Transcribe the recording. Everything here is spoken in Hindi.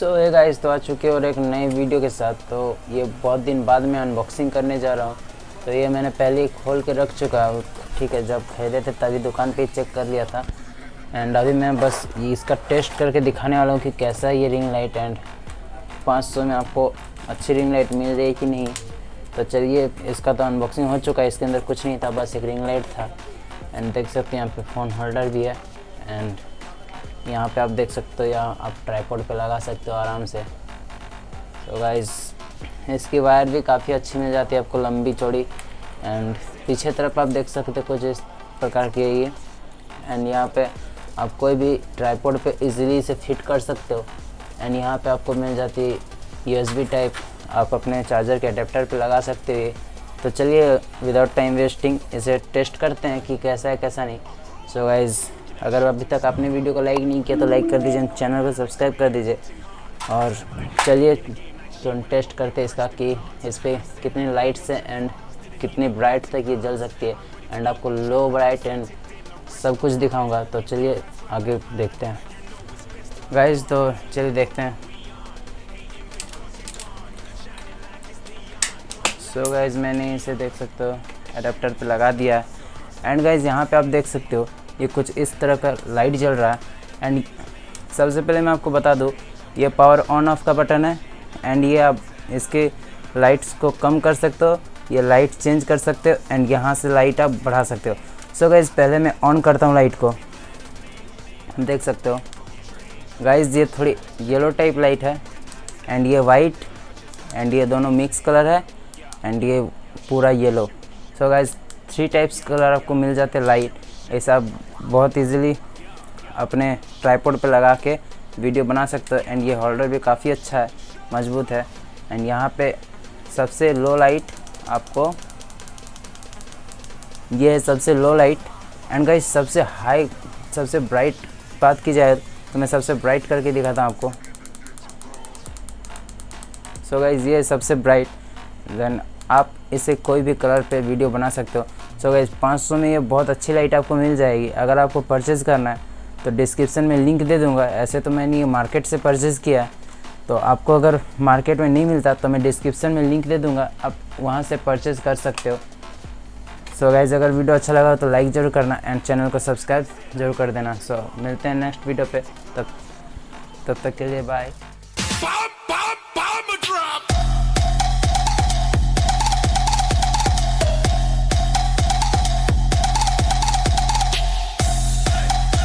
सो हे गाइस, तो आ चुके और एक नई वीडियो के साथ। तो ये बहुत दिन बाद में अनबॉक्सिंग करने जा रहा हूँ। तो ये मैंने पहले ही खोल के रख चुका हूँ, ठीक है। जब खरीदे थे तभी दुकान पे चेक कर लिया था। एंड अभी मैं बस इसका टेस्ट करके दिखाने वाला हूँ कि कैसा है ये रिंग लाइट। एंड 500 में आपको अच्छी रिंग लाइट मिल रही कि नहीं। तो चलिए, इसका तो अनबॉक्सिंग हो चुका है। इसके अंदर कुछ नहीं था, बस एक रिंग लाइट था। एंड देख सकते हैं यहाँ पे फ़ोन होल्डर भी है। एंड यहाँ पे आप देख सकते हो, यहाँ आप ट्राइपॉड पे लगा सकते हो आराम से। तो गाइस, इसकी वायर भी काफ़ी अच्छी मिल जाती है आपको, लंबी चौड़ी। एंड पीछे तरफ आप देख सकते हो कुछ इस प्रकार की है ये। एंड यहाँ पे आप कोई भी ट्राइपॉड पे इजीली इसे फिट कर सकते हो। एंड यहाँ पे आपको मिल जाती है USB टाइप, आप अपने चार्जर के अडेप्टर पे लगा सकते हो ये। तो चलिए, विदाउट टाइम वेस्टिंग इसे टेस्ट करते हैं कि कैसा है कैसा नहीं। सो गाइस, अगर अभी तक आपने वीडियो को लाइक नहीं किया तो लाइक कर दीजिए, चैनल को सब्सक्राइब कर दीजिए। और चलिए तो टेस्ट करते हैं इसका कि इस पर कितनी लाइट्स है एंड कितनी ब्राइट तक ये जल सकती है। एंड आपको लो ब्राइट एंड सब कुछ दिखाऊंगा। तो चलिए आगे देखते हैं गाइस। तो चलिए देखते हैं। सो गाइस, मैंने इसे देख सकते हो अडेप्टर पे लगा दिया है। एंड गाइस, यहाँ पे आप देख सकते हो ये कुछ इस तरह का लाइट जल रहा है। एंड सबसे पहले मैं आपको बता दूँ, ये पावर ऑन ऑफ का बटन है। एंड ये आप इसके लाइट्स को कम कर सकते हो, ये लाइट चेंज कर सकते हो। एंड यहाँ से लाइट आप बढ़ा सकते हो। सो गाइस, पहले मैं ऑन करता हूँ लाइट को। देख सकते हो गाइस, ये थोड़ी येलो टाइप लाइट है। एंड ये वाइट एंड ये दोनों मिक्स कलर है। एंड ये पूरा yellow. So guys, 3 types colour आपको मिल जाते हैं लाइट। ऐसा आप बहुत इजीली अपने ट्राइपॉड पे लगा के वीडियो बना सकते हो। एंड ये होल्डर भी काफ़ी अच्छा है, मजबूत है। एंड यहाँ पे सबसे लो लाइट आपको, ये है सबसे लो लाइट। एंड गाइस, सबसे हाई, सबसे ब्राइट बात की जाए तो मैं सबसे ब्राइट करके दिखाता हूँ आपको। सो गाइस, ये सबसे ब्राइट। देन आप इसे कोई भी कलर पे वीडियो बना सकते हो। सो गाइस, 500 में ये बहुत अच्छी लाइट आपको मिल जाएगी। अगर आपको परचेज़ करना है तो डिस्क्रिप्शन में लिंक दे दूंगा। ऐसे तो मैंने ये मार्केट से परचेज़ किया है, तो आपको अगर मार्केट में नहीं मिलता तो मैं डिस्क्रिप्शन में लिंक दे दूंगा, आप वहाँ से परचेज़ कर सकते हो। सो गाइस, अगर वीडियो अच्छा लगा तो लाइक ज़रूर करना एंड चैनल को सब्सक्राइब ज़रूर कर देना। सो मिलते हैं नेक्स्ट वीडियो पे, तब तक के लिए बाय।